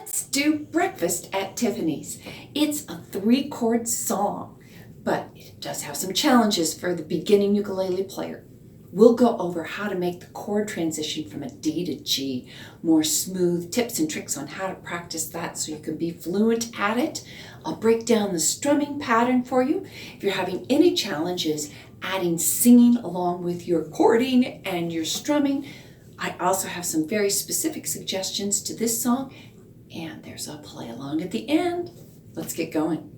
Let's do Breakfast at Tiffany's. It's a 3-chord song, but it does have some challenges for the beginning ukulele player. We'll go over how to make the chord transition from a D to G more smooth, tips and tricks on how to practice that so you can be fluent at it. I'll break down the strumming pattern for you. If you're having any challenges adding singing along with your chording and your strumming, I also have some very specific suggestions to this song, and there's a play along at the end. Let's get going.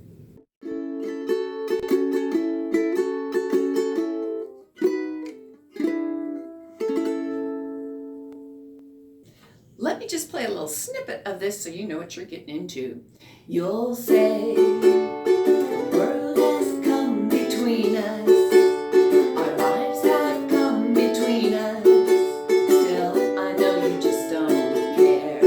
Let me just play a little snippet of this so you know what you're getting into. You'll say, the world has come between us. Our lives have come between us. Still, I know you just don't care.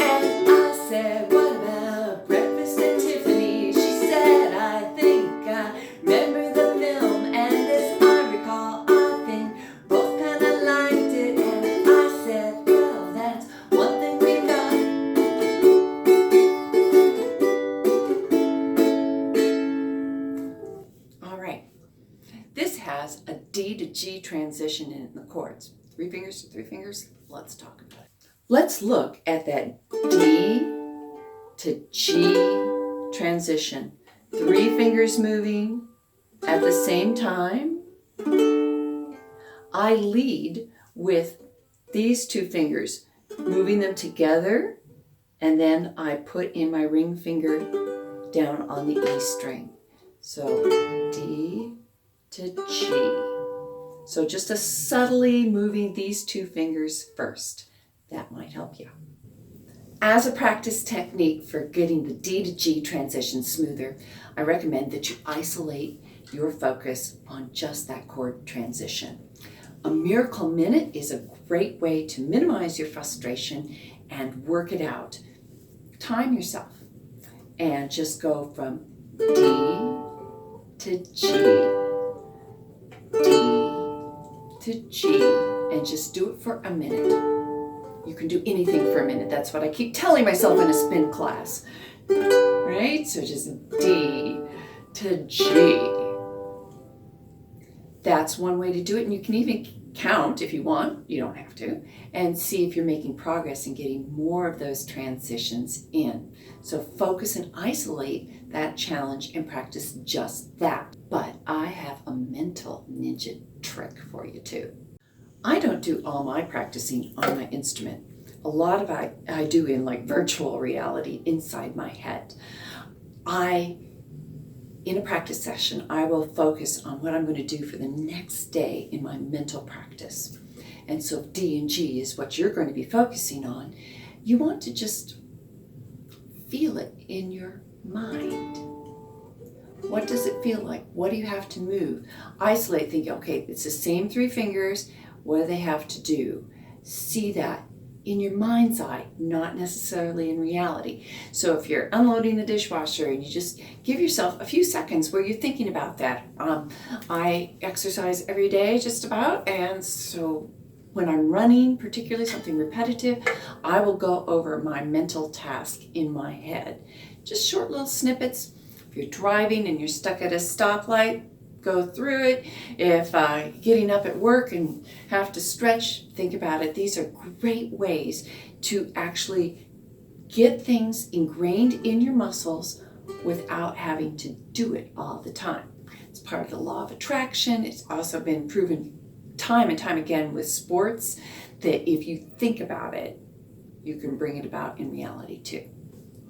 And I said, what about Breakfast at Tiffany? She said, I think I remember the film. And as I recall, I think both kind of liked it. And I said, well, that's one thing we got. All right. This has a D to G transition in the chords. 3 fingers to 3 fingers. Let's talk about it. Let's look at that D to G transition. 3 fingers moving at the same time. I lead with these 2 fingers, moving them together, and then I put in my ring finger down on the E string. So D to G. So just subtly moving these 2 fingers first. That might help you. As a practice technique for getting the D to G transition smoother, I recommend that you isolate your focus on just that chord transition. A miracle minute is a great way to minimize your frustration and work it out. Time yourself and just go from D to G, D to G, and just do it for a minute. You can do anything for a minute. That's what I keep telling myself in a spin class, right? So just D to G. That's one way to do it, and you can even count if you want, you don't have to, and see if you're making progress and getting more of those transitions in. So focus and isolate that challenge and practice just that. But I have a mental ninja trick for you too. I don't do all my practicing on my instrument. A lot of it I do in like virtual reality inside my head. In a practice session, I will focus on what I'm going to do for the next day in my mental practice. And so if D and G is what you're going to be focusing on, you want to just feel it in your mind. What does it feel like? What do you have to move? Isolate, think, okay, it's the same 3 fingers. What do they have to do? See that in your mind's eye, not necessarily in reality. So if you're unloading the dishwasher and you just give yourself a few seconds where you're thinking about that. I exercise every day just about, and so when I'm running, particularly something repetitive, I will go over my mental task in my head. Just short little snippets. If you're driving and you're stuck at a stoplight, go through it. If getting up at work and have to stretch, think about it. These are great ways to actually get things ingrained in your muscles without having to do it all the time. It's part of the law of attraction. It's also been proven time and time again with sports that if you think about it, you can bring it about in reality too.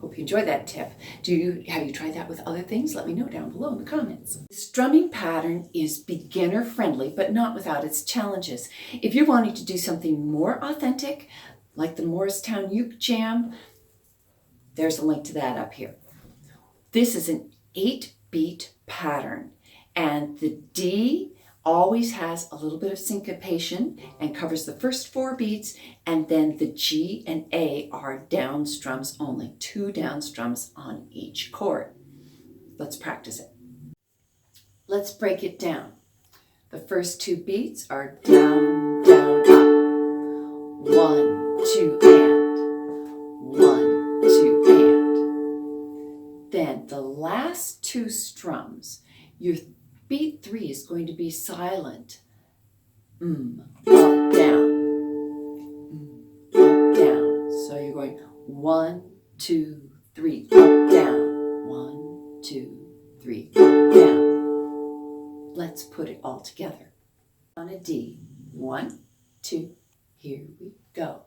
Hope you enjoyed that tip. Have you tried that with other things? Let me know down below in the comments. The strumming pattern is beginner friendly, but not without its challenges. If you're wanting to do something more authentic, like the Morristown Uke Jam, there's a link to that up here. This is an 8-beat pattern, and the D always has a little bit of syncopation and covers the first 4 beats, and then the G and A are down strums only, 2 down strums on each chord. Let's practice it. Let's break it down. The first 2 beats are down, down, up. 1, 2, and two strums. Your beat 3 is going to be silent. Up, down. Up, down. So you're going 1, 2, 3, up, down. 1, 2, 3, up, down. Let's put it all together. On a D. 1, 2, here we go.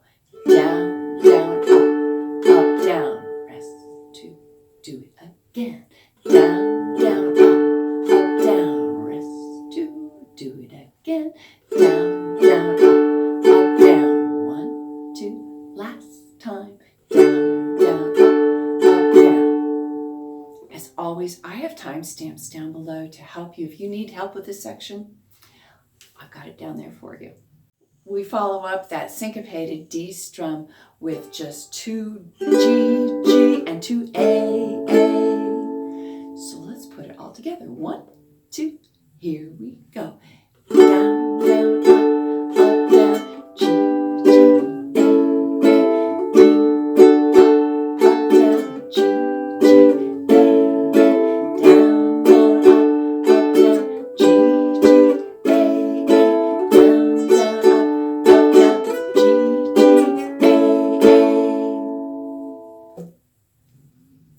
Down, down, up, down. Rest, 2, do it again. Down, down, up, down. Rest, 2, do it again. Down, down, up, down. 1, 2, last time. Down, down, up, down. As always, I have timestamps down below to help you. If you need help with this section, I've got it down there for you. We follow up that syncopated D strum with just 2 G, G, and 2 A, A. So let's put it all together. 1, 2, here we go. Down, down, up, down, G, G, A, A, D, up, down, G, G, A, A, down, down, up, down, G, G, A, A, down, down, up, down, G, G, A, A.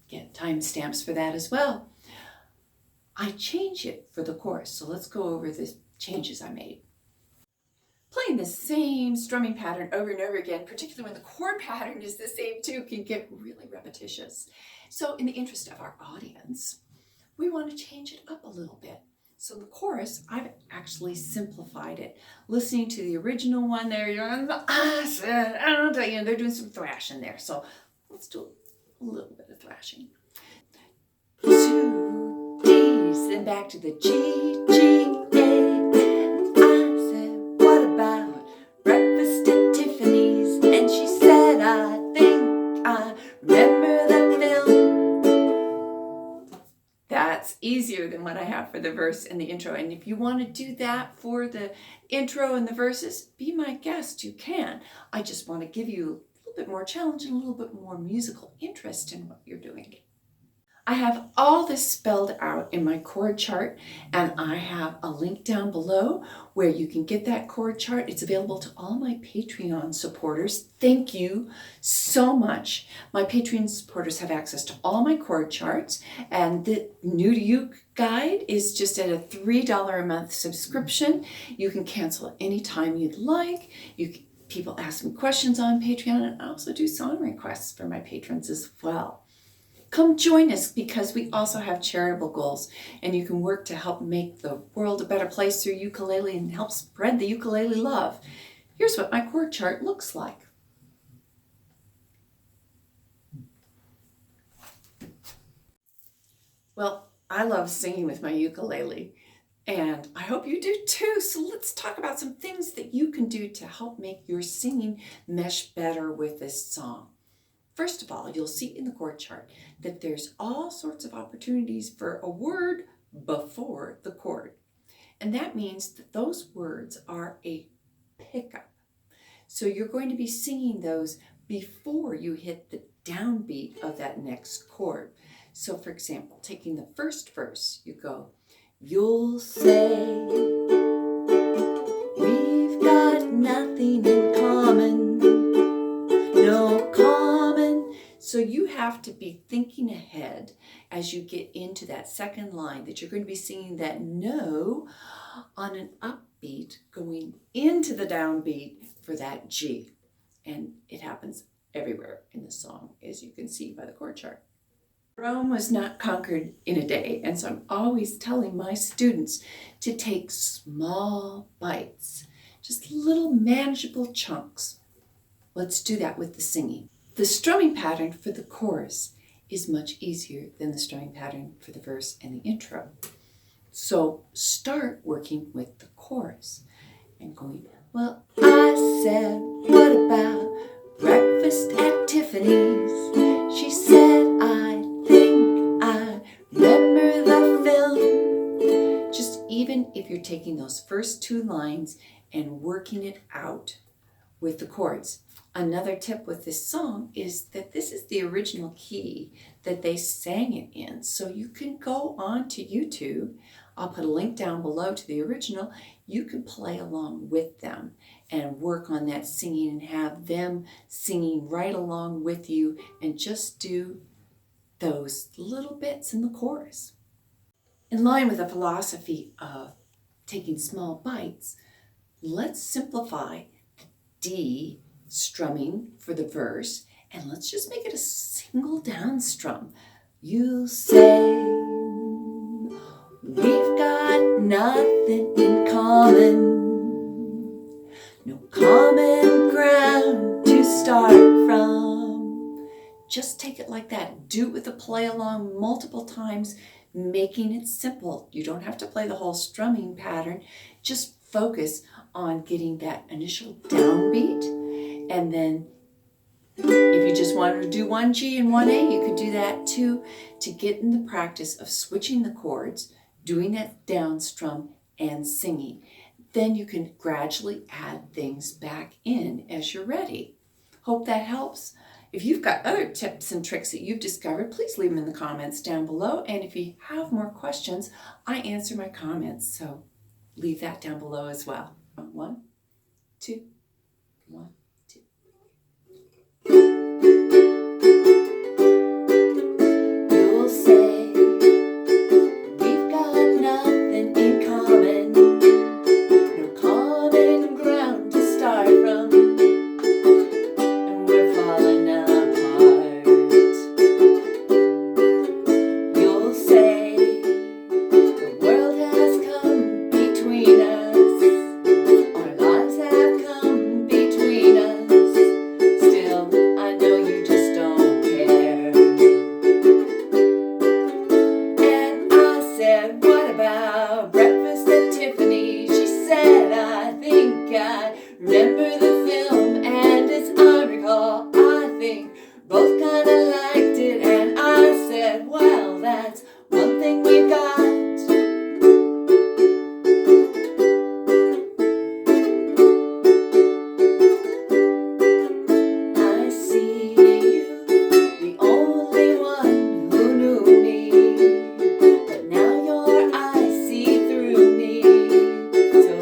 Get timestamps for that as well. I change it for the chorus, so let's go over the changes I made. Playing the same strumming pattern over and over again, particularly when the chord pattern is the same too, can get really repetitious. So in the interest of our audience, we want to change it up a little bit. So the chorus, I've actually simplified it. Listening to the original one there, they're doing some thrashing there. So let's do a little bit of thrashing. 2 D's, then back to the G, G, A. I said, what about breakfast at Tiffany's? And she said, I think I remember the film. That's easier than what I have for the verse and the intro. And if you want to do that for the intro and the verses, be my guest, you can. I just want to give you a little bit more challenge and a little bit more musical interest in what you're doing. I have all this spelled out in my chord chart, and I have a link down below where you can get that chord chart. It's available to all my Patreon supporters. Thank you so much. My Patreon supporters have access to all my chord charts, and the New to Uke guide is just at a $3 a month subscription. You can cancel anytime you'd like. People ask me questions on Patreon, and I also do song requests for my patrons as well. Come join us, because we also have charitable goals, and you can work to help make the world a better place through ukulele and help spread the ukulele love. Here's what my chord chart looks like. Well, I love singing with my ukulele, and I hope you do too. So let's talk about some things that you can do to help make your singing mesh better with this song. First of all, you'll see in the chord chart that there's all sorts of opportunities for a word before the chord. And that means that those words are a pickup. So you're going to be singing those before you hit the downbeat of that next chord. So for example, taking the first verse, you go, you'll say, we've got nothing in common, no common. So you have to be thinking ahead as you get into that second line that you're going to be singing that no on an upbeat going into the downbeat for that G. And it happens everywhere in the song, as you can see by the chord chart. Rome was not conquered in a day, and so I'm always telling my students to take small bites, just little manageable chunks. Let's do that with the singing. The strumming pattern for the chorus is much easier than the strumming pattern for the verse and the intro. So start working with the chorus and going, well, I said, what about breakfast at Tiffany's? She said, I think I remember the film. Just even if you're taking those first 2 lines and working it out with the chords. Another tip with this song is that this is the original key that they sang it in. So you can go on to YouTube. I'll put a link down below to the original. You can play along with them and work on that singing and have them singing right along with you and just do those little bits in the chorus. In line with the philosophy of taking small bites, let's simplify D strumming for the verse, and let's just make it a single down strum. You say we've got nothing in common, no common ground to start from. Just take it like that. Do it with a play along multiple times, making it simple. You don't have to play the whole strumming pattern. Just focus on getting that initial downbeat, and then if you just wanted to do one G and one A, you could do that too, to get in the practice of switching the chords, doing that down strum and singing. Then you can gradually add things back in as you're ready. Hope that helps. If you've got other tips and tricks that you've discovered, please leave them in the comments down below. And if you have more questions, I answer my comments, so leave that down below as well. 1, 2, 1, 2. You'll say we've got nothing in common, no common ground to start from, and we're falling apart. You'll say the world has come between us, our lives have come between us. Still, I know you just don't care. And I said, what about breakfast at Tiffany? She said, I think I remember the film, and as I recall, I think both kinda liked it. And I said, well, that's one thing we've got. I see you, the only one who knew me, but now your eyes see through me, so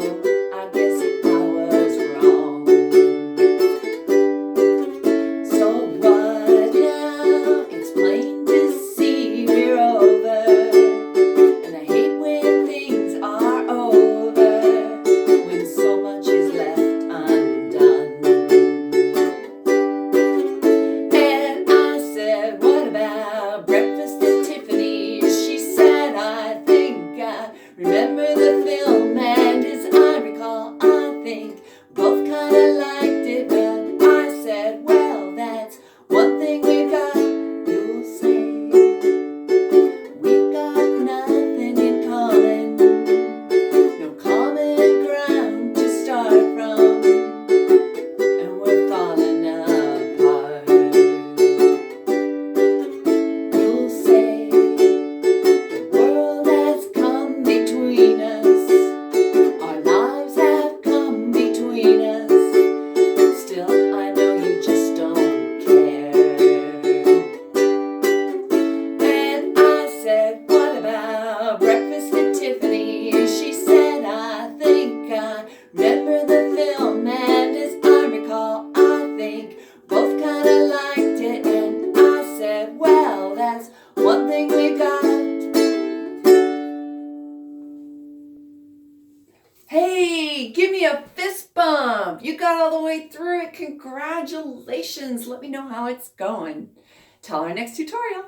I guess I was wrong. So what now? It's plain to see we're over, and I hate when things are over, when so much is left undone. And I said, what about breakfast at Tiffany? She said, I think I remember the film, and as I recall, I think both kinda liked it. But I said, well, that's one thing we've got. You'll say we've got nothing in common, no common ground to start from, and we're falling apart. You'll say the world has come between us, our lives have come between us. Still, I know you just don't care. And I said, what about breakfast at Tiffany? She said, I think I remember the film, and as I recall, I think both kinda liked it. And I said, well, that's one thing we got. Hey, give me a fist bump. You got all the way through it. Congratulations. Let me know how it's going. Till our next tutorial.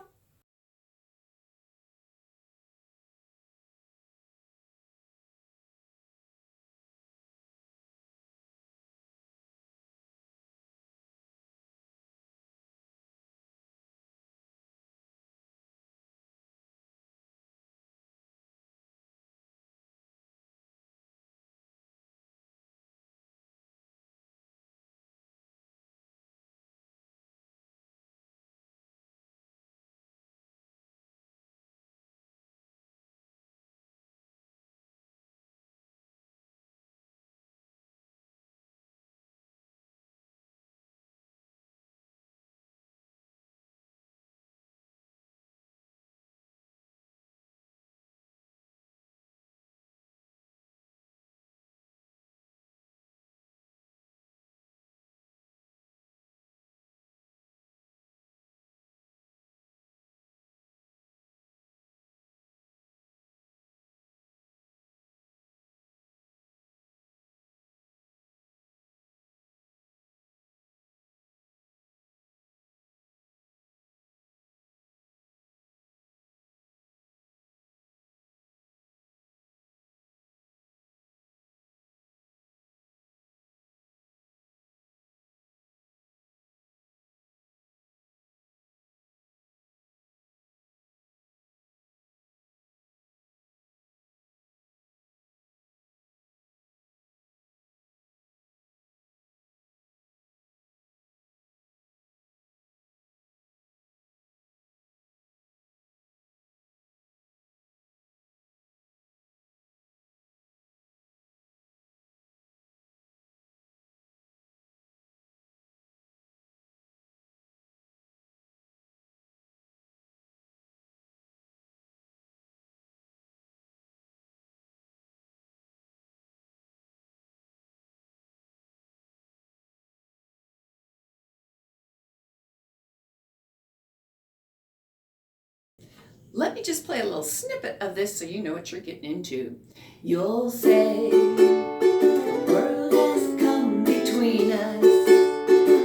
Let me just play a little snippet of this so you know what you're getting into. You'll say, the world has come between us.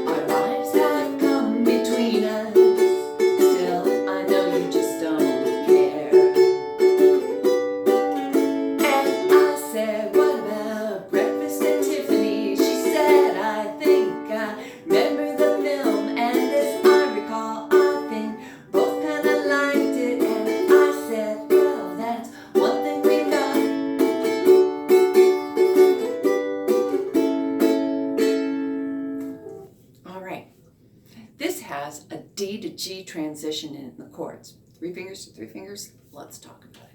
Our lives have come between us. Still, I know you just don't care. And I said, what about breakfast at Tiffany? She said, I think I remember the film. And as I recall, I think both kind of liked it. And I said, well, that's one thing we got. All right. This has a D to G transition in the chords. 3 fingers to 3 fingers. Let's talk about it.